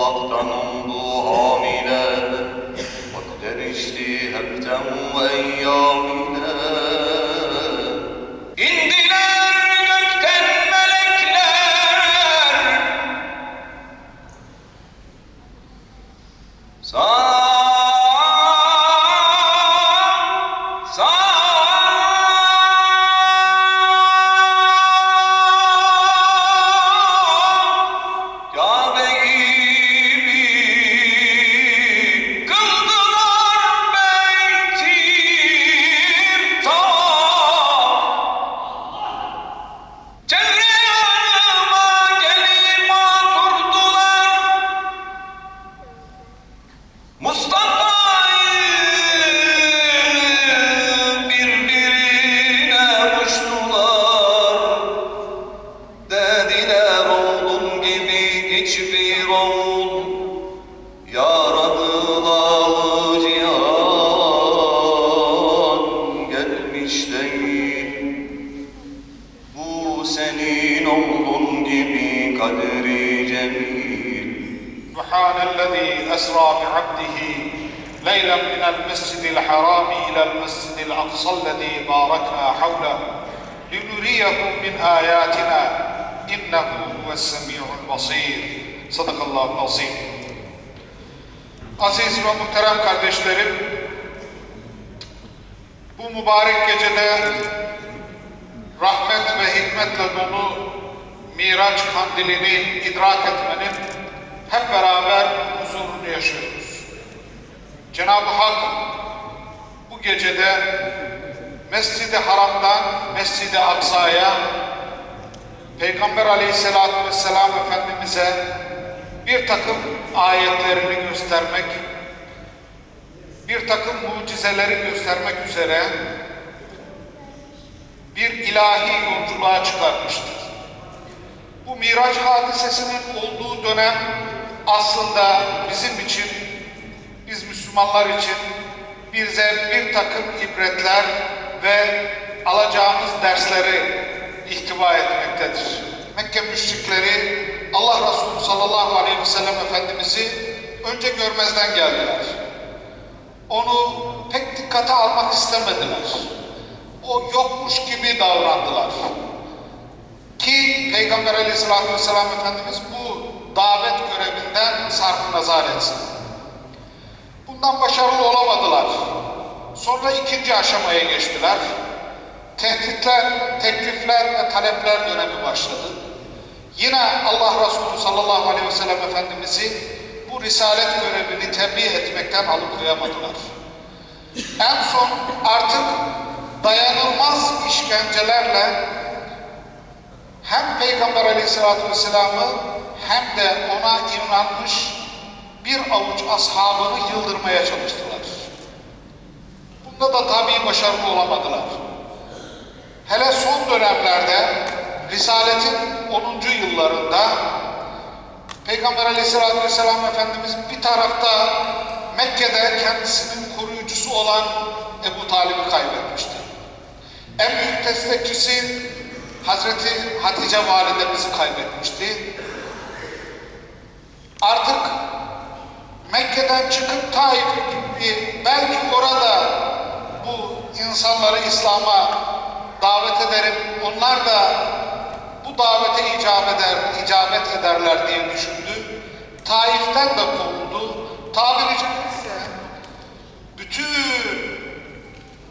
Allah'tan oldu hamile, vakit erişti hepten ve eyyamine. İndiler gökten melekler, sağ hiçbir oğul yaradılar cihan gelmiş değil. Bu senin oğlun gibi kadri cemil. Subhanellezî esrâ bi'abdihi leylen minel mescidil harâmi ilel mescidil aksallezî bâreknâ havlehu linuriyehu min âyâtinâ innehu huves-semî'ul basîr. Sadakallahul azîm. Aziz ve muhterem kardeşlerim, bu mübarek gecede rahmet ve hikmetle dolu Miraç kandilini idrak etmenin hep beraber huzurunu yaşıyoruz. Cenab-ı Hak bu gecede Mescid-i Haram'dan Mescid-i Aksa'ya Peygamber Aleyhisselatü Vesselam Efendimiz'e bir takım ayetlerini göstermek, bir takım mucizeleri göstermek üzere bir ilahi yolculuğa çıkarmıştır. Bu Miraç hadisesinin olduğu dönem aslında bizim için, biz Müslümanlar için bize bir takım ibretler ve alacağımız dersleri ihtiva etmektedir. Mekke müşrikleri Allah Resulü sallallahu aleyhi ve sellem Efendimiz'i önce görmezden geldiler. Onu pek dikkate almak istemediler. O yokmuş gibi davrandılar. Ki Peygamber aleyhissalatü vesselam Efendimiz bu davet görevinden sarf nazar etsin. Bundan başarılı olamadılar. Sonra ikinci aşamaya geçtiler. Tehditler, teklifler ve talepler dönemi başladı. Yine Allah Resulü sallallahu aleyhi ve sellem Efendimiz'i bu risalet görevini tebliğ etmekten alıkoyamadılar. En son artık dayanılmaz işkencelerle hem Peygamber aleyhissalatü vesselam'ı hem de ona inanmış bir avuç ashabını yıldırmaya çalıştılar. Bunda da tabii başarılı olamadılar. Hele son dönemlerde Risaletin 10. yıllarında Peygamber Aleyhisselatü Vesselam Efendimiz bir tarafta Mekke'de kendisinin koruyucusu olan Ebu Talib'i kaybetmişti. En büyük destekçisi Hazreti Hatice validemizi kaybetmişti. Artık Mekke'den çıkıp Taif'e gitti. Belki orada bu insanları İslam'a davet ederim. Onlar da bu davete icabet ederler diye düşündü. Taif'ten de kovuldu. Tabiri caizse bütün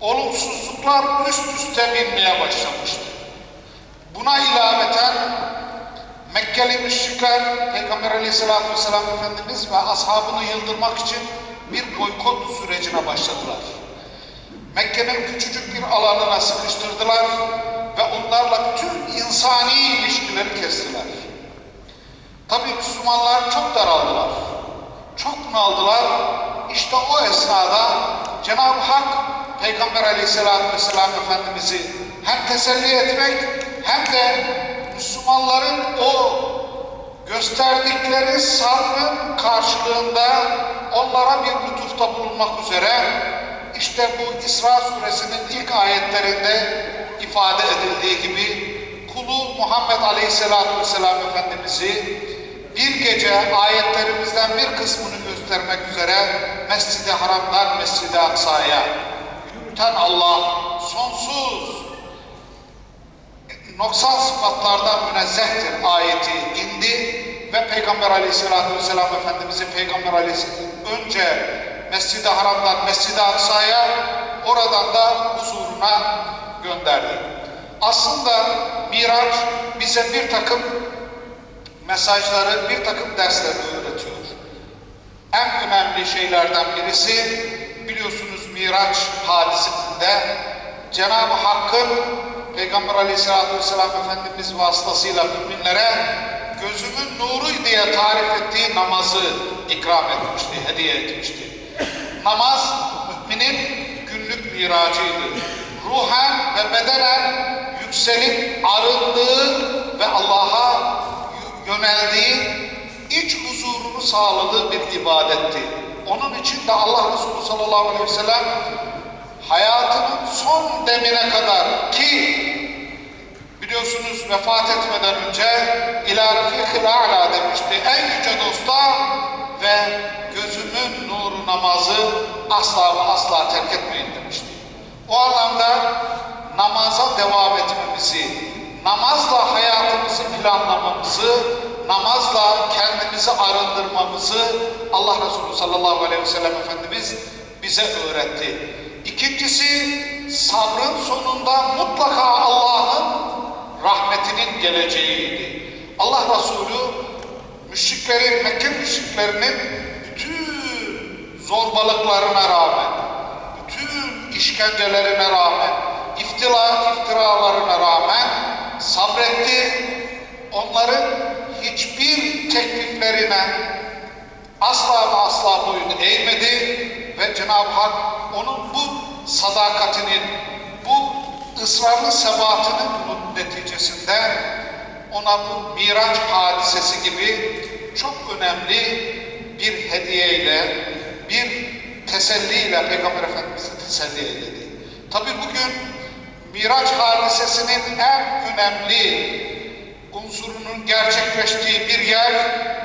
olumsuzluklar üst üste binmeye başlamıştı. Buna ilaveten Mekkeli müşrikler Peygamber Aleyhisselatü Vesselam Efendimiz ve ashabını yıldırmak için bir boykot sürecine başladılar. Mekke'nin küçücük bir alanına sıkıştırdılar ve onlarla bütün insani ilişkileri kestiler. Tabii Müslümanlar çok daraldılar, çok bunaldılar. İşte o esnada Cenab-ı Hak Peygamber Aleyhisselatü Vesselam Efendimiz'i hem teselli etmek hem de Müslümanların o gösterdikleri sabrın karşılığında onlara bir lütufta bulunmak üzere işte bu İsra suresinin ilk ayetlerinde ifade edildiği gibi kulu Muhammed Aleyhisselatü Vesselam Efendimiz'i bir gece ayetlerimizden bir kısmını göstermek üzere Mescid-i Haram'dan Mescid-i Aksa'ya yürüten Allah sonsuz noksan sıfatlardan münezzehtir ayeti indi ve Peygamber Aleyhisselatü Vesselam Efendimiz'i Peygamber Aleyhisselam önce Mescid-i Haram'dan Mescid-i Aksa'ya oradan da huzuruna gönderdi. Aslında Miraç bize bir takım mesajları, bir takım dersleri öğretiyor. En önemli şeylerden birisi biliyorsunuz Miraç hadisesinde Cenab-ı Hakk'ın Peygamber Aleyhisselatü Vesselam Efendimiz vasıtasıyla müminlere gözümün nuru diye tarif ettiği namazı ikram etmişti, hediye etmişti. Namaz müminin günlük miracıydı. Ruhen ve bedenen yükselip arındığı ve Allah'a yöneldiği, iç huzurunu sağladığı bir ibadetti. Onun için de Allah Resulü sallallahu aleyhi ve sellem hayatının son demine kadar ki biliyorsunuz vefat etmeden önce İlâ Rafiqil A'lâ demişti. En yüce dosta ve gözümün nuru namazı asla ve asla terk etmeyin demişti. O anlamda namaza devam etmemizi, namazla hayatımızı planlamamızı, namazla kendimizi arındırmamızı Allah Resulü sallallahu aleyhi ve sellem Efendimiz bize öğretti. İkincisi, sabrın sonunda mutlaka Allah'ın rahmetinin geleceğiydi. Allah Resulü müşriklerin, Mekke müşriklerinin bütün zorbalıklarına rağmen, bütün işkencelerine rağmen, iftiralarına rağmen sabretti. Onların hiçbir tekliflerine asla ve asla boyun eğmedi ve Cenab-ı Hak onun bu sadakatinin, bu ısrarlı sebatının neticesinde ona bu Miraç hadisesi gibi çok önemli bir hediyeyle, bir teselliyle Peygamber Efendimiz'i teselli eyledi. Tabi bugün Miraç hadisesinin en önemli unsurunun gerçekleştiği bir yer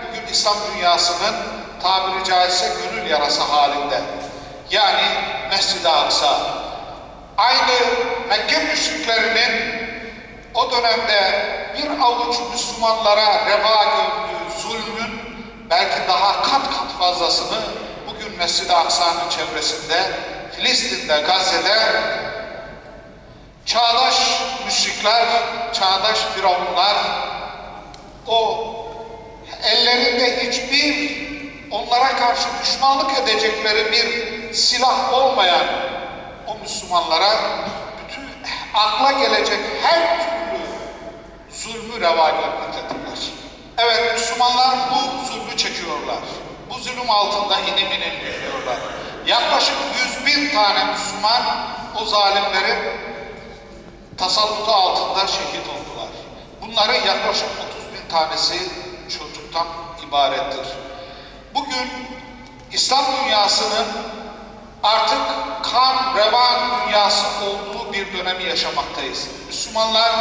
bugün İslam dünyasının tabiri caizse gönül yarası halinde. Yani Mescid-i Aksa. Aynı Mekke müşriklerinin o dönemde bir avuç Müslümanlara reva gördüğü zulmün belki daha kat kat fazlasını bugün Mescid-i Aksa'nın çevresinde, Filistin'de, Gazze'de çağdaş müşrikler, çağdaş firavunlar o ellerinde hiçbir onlara karşı düşmanlık edecekleri bir silah olmayan o Müslümanlara bütün akla gelecek her türlü zulmü reva görmektedirler. Evet, Müslümanlar bu zulmü çekiyorlar. Bu zulüm altında inim inim geliyorlar. Yaklaşık 100.000 tane Müslüman o zalimlerin tasallutu altında şehit oldular. Bunların yaklaşık 30.000 tanesi çocuktan ibarettir. Bugün İslam dünyasının artık kan, revan dünyası olduğu bir dönemi yaşamaktayız. Müslümanlar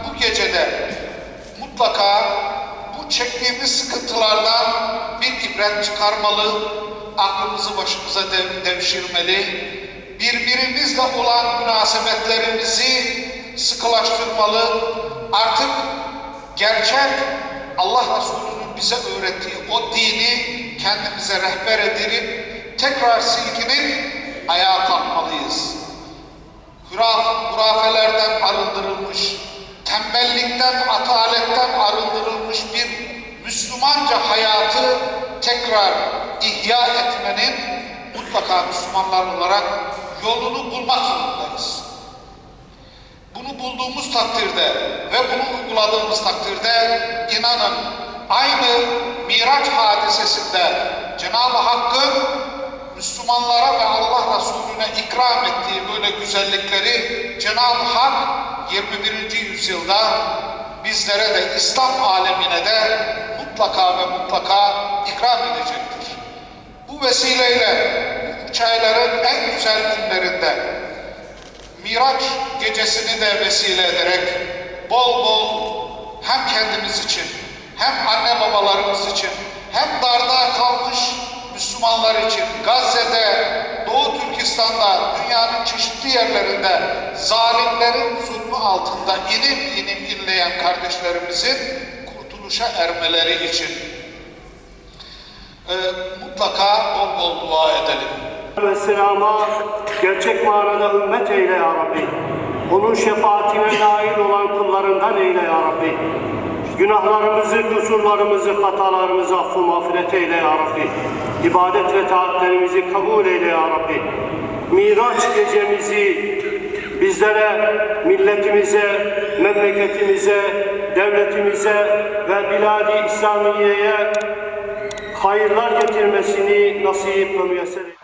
bu gecede mutlaka bu çektiğimiz sıkıntılardan bir ibret çıkarmalı, aklımızı başımıza devşirmeli, birbirimizle olan münasebetlerimizi sıkılaştırmalı, artık gerçek Allah Resulü'nün bize öğrettiği o dini kendimize rehber edinip tekrar silkinip ayağa kalkmalıyız. Hurafelerden arındırılmış, tembellikten, ataletten arındırılmış bir Müslümanca hayatı tekrar ihya etmenin mutlaka Müslümanlar olarak yolunu bulmak zorundayız. Bunu bulduğumuz takdirde ve bunu uyguladığımız takdirde inanın aynı Miraç hadisesinde Cenab-ı Hakk'ın Müslümanlara ve Allah Resulüne ikram ettiği böyle güzellikleri Cenab-ı Hak 21. yüzyılda bizlere de İslam alemine de mutlaka ve mutlaka ikram edecektir. Bu vesileyle bu 3 ayların en güzel günlerinde Miraç gecesini de vesile ederek bol bol hem kendimiz için hem anne babalarımız için hem darda kalmış Müslümanlar için Gazze'de, Doğu Türkistan'da, dünyanın çeşitli yerlerinde zalimlerin zulmü altında inim inim inleyen kardeşlerimizin kurtuluşa ermeleri için mutlaka bol bol dua edelim. Ve selama gerçek manada ümmet eyle ya Rabbi. Onun şefaatine nail olan kullarından eyle ya Rabbi. Günahlarımızı, kusurlarımızı, hatalarımızı affı mağfiret eyle ya Rabbi. İbadet ve taatlerimizi kabul eyle ya Rabbi. Miraç gecemizi bizlere, milletimize, memleketimize, devletimize ve bilad-i İslamiye'ye hayırlar getirmesini nasip ve müyesser eyle.